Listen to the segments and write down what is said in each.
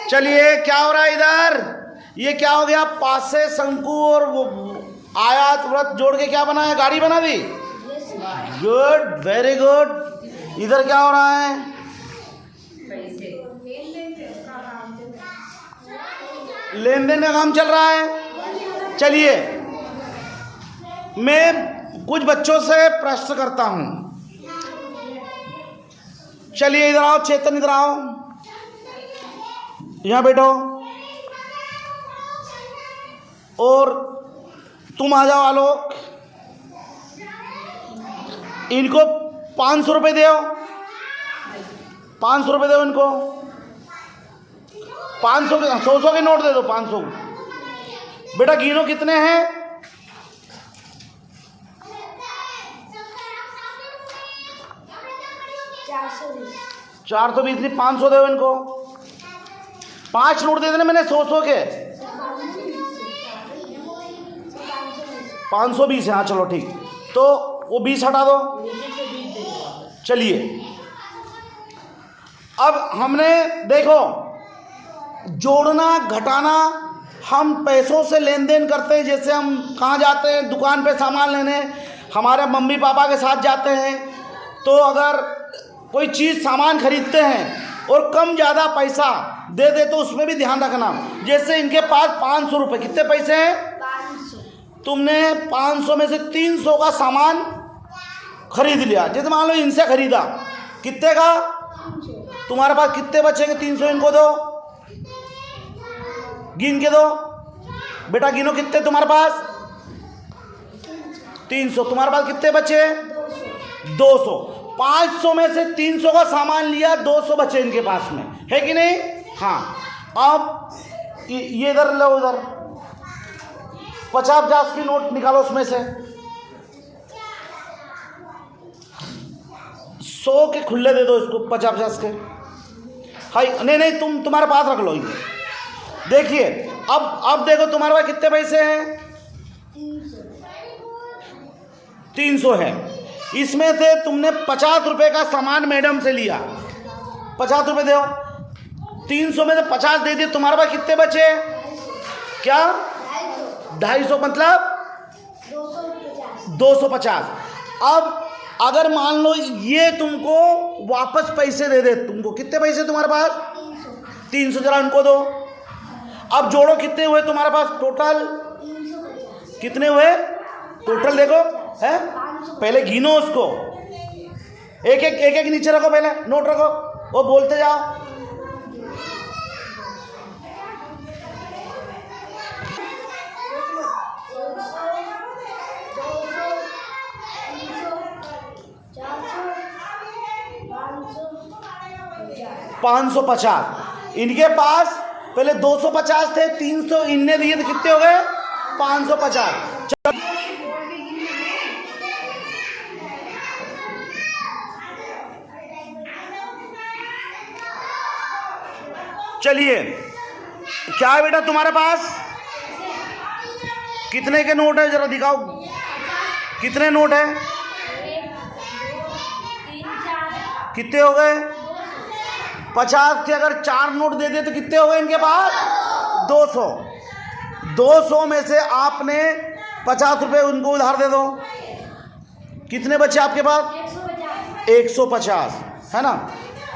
चलिए, क्या हो रहा है इधर? ये क्या हो गया? पासे शंकु और वो आयात व्रत जोड़ के क्या बनाया? गाड़ी बना दी। Good, very good. इधर क्या हो रहा है? लेन देन का काम चल रहा है। चलिए, मैं कुछ बच्चों से प्रश्न करता हूं। चलिए इधर आओ, चेतन इधर आओ, यहां बैठो। और तुम आ जाओ आलोक। इनको 500 रुपये दो, 500 रुपये दो इनको। 500 के 100 के नोट दे दो, 500। बेटा गिनो कितने हैं? 420 नहीं, 500 दो इनको। 5 नोट दे देने मैंने 100 के। 520 है। हाँ चलो ठीक, तो वो 20 हटा दो। चलिए, अब हमने देखो, जोड़ना घटाना हम पैसों से लेन देन करते हैं। जैसे हम कहाँ जाते हैं? दुकान पे सामान लेने, हमारे मम्मी पापा के साथ जाते हैं। तो अगर कोई चीज़ सामान खरीदते हैं और कम ज़्यादा पैसा दे दे तो उसमें भी ध्यान रखना। जैसे इनके पास 500 रुपये, कितने पैसे हैं? 500। तुमने 500 में से 300 का सामान खरीद लिया। जैसे मान लो इनसे खरीदा, कितने का? तुम्हारे पास कितने बचेंगे? 300 इनको दो, गिन के दो। बेटा गिनो कितने तुम्हारे पास? 300। तुम्हारे पास कितने बचे? 200। 500 में से 300 का सामान लिया, 200 बचे इनके पास में, है कि नहीं? हाँ। अब ये इधर लो, उधर 50 की नोट निकालो, उसमें से 100 के खुले दे दो इसको, 50 के। हाई नहीं, तुम्हारे पास रख लो ये। देखिए, अब देखो तुम्हारे पास कितने पैसे हैं? 300 है। इसमें से तुमने 50 रुपये का सामान मैडम से लिया, 50 रुपये दो। 300 में से 50 दे दिए, तुम्हारे पास कितने बचे? क्या? 250, मतलब 250। अब अगर मान लो ये तुमको वापस पैसे दे दे, तुमको कितने पैसे तुम्हारे पास? 300। जरा उनको दो। अब जोड़ो, कितने हुए तुम्हारे पास टोटल? कितने हुए टोटल? देखो है, पहले गिनो उसको। एक नीचे रखो, पहले नोट रखो, वो बोलते जाओ। $550 इनके पास। पहले 250 थे, 300 इनने दिए, तो कितने हो गए? 550। चलिए, क्या है बेटा तुम्हारे पास? कितने के नोट है? जरा दिखाओ, कितने नोट है? कितने हो गए? 50 के अगर 4 नोट दे दे तो कितने हो गए इनके पास? 200। 200 में से आपने 50 रुपये उनको उधार दे दो। कितने बचे आपके पास? 150, है ना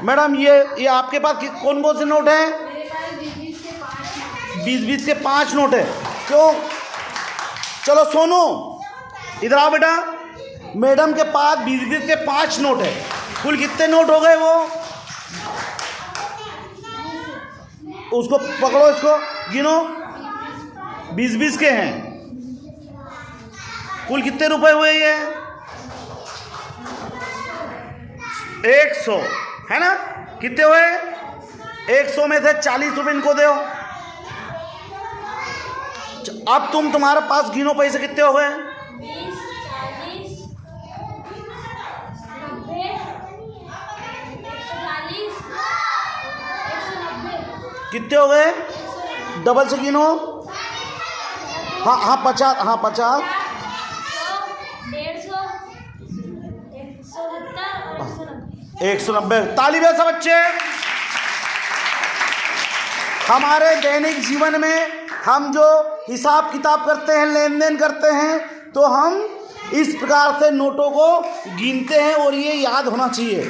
मैडम? ये आपके पास कौन कौन से नोट हैं? 20-20 के 5 नोट है। क्यों? चलो सोनू इधर आओ बेटा। मैडम के पास 20-20 के 5 नोट है। कुल कितने नोट हो गए? वो उसको पकड़ो, इसको गिनो। 20-20 के हैं। कुल कितने रुपए हुए? ये 100, है ना? कितने हुए? 100 में से 40 रुपये इनको दो। अब तुम्हारे पास गिनो पैसे कितने हो गए? 20, 40, 90, 140, 190। कितने हो गए? डबल से गिनो। हाँ 50, हाँ 50, 150, 170 और 190। ताली बजा बच्चे। हमारे दैनिक जीवन में हम जो हिसाब किताब करते हैं, लेन देन करते हैं, तो हम इस प्रकार से नोटों को गिनते हैं और ये याद होना चाहिए।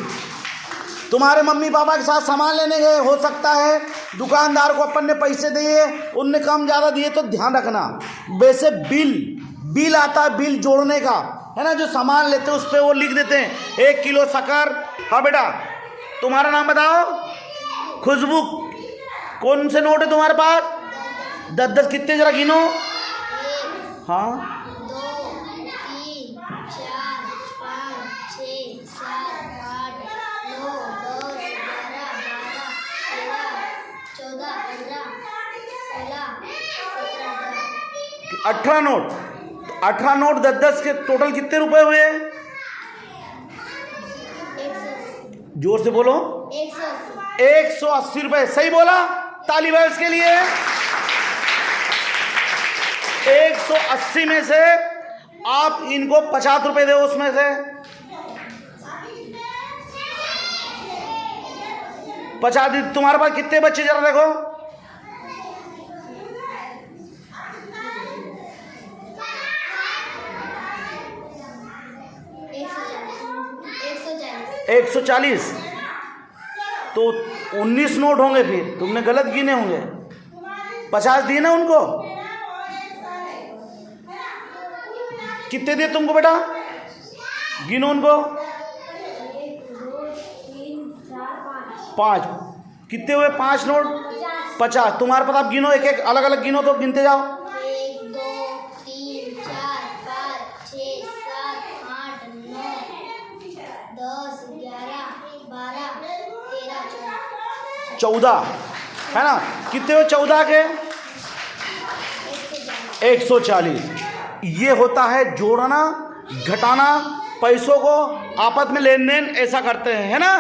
तुम्हारे मम्मी पापा के साथ सामान लेने गए, हो सकता है दुकानदार को अपन ने पैसे दिए, उनने कम ज़्यादा दिए, तो ध्यान रखना। वैसे बिल आता है, बिल जोड़ने का है ना, जो सामान लेते हैं उस पर वो लिख देते हैं 1 किलो शक्कर। हाँ बेटा, तुम्हारा नाम बताओ। खुशबू, कौन से नोट है तुम्हारे पास? 10-10 कितने, जरा गिनो। हाँ, 2, 3, 4, 5, 6, 7, 8, 9, 10, 11, 12, 13, 14, 15, 16, 17, 18 नोट। 18 नोट 10-10 के टोटल कितने रुपए हुए? 180, जोर से बोलो। 180, 180 रुपए। सही बोला, ताली बजाओ इसके लिए। 180 में से आप इनको 50 रुपए दो, उसमें से 50। तुम्हारे पास कितने बच्चे, जरा देखो। 140। तो 19 नोट होंगे, फिर तुमने गलत गिने होंगे। 50 दिए ना उनको। कितने दिए तुमको बेटा? गिनो उनको। 1, 2, 3, 4, 5, 5 कितने हुए? 5 नोट 50। तुम्हारे पास, आप गिनो, एक एक अलग अलग गिनो, तो गिनते जाओ। 1, 2, 3, 4, 5, 6, 7, 8, 9, 10, 11, 12, 13, 14 है ना। कितने हुए 14 के? 140। ये होता है जोड़ना, घटाना, पैसों को आपस में लेन देन ऐसा करते हैं, है ना।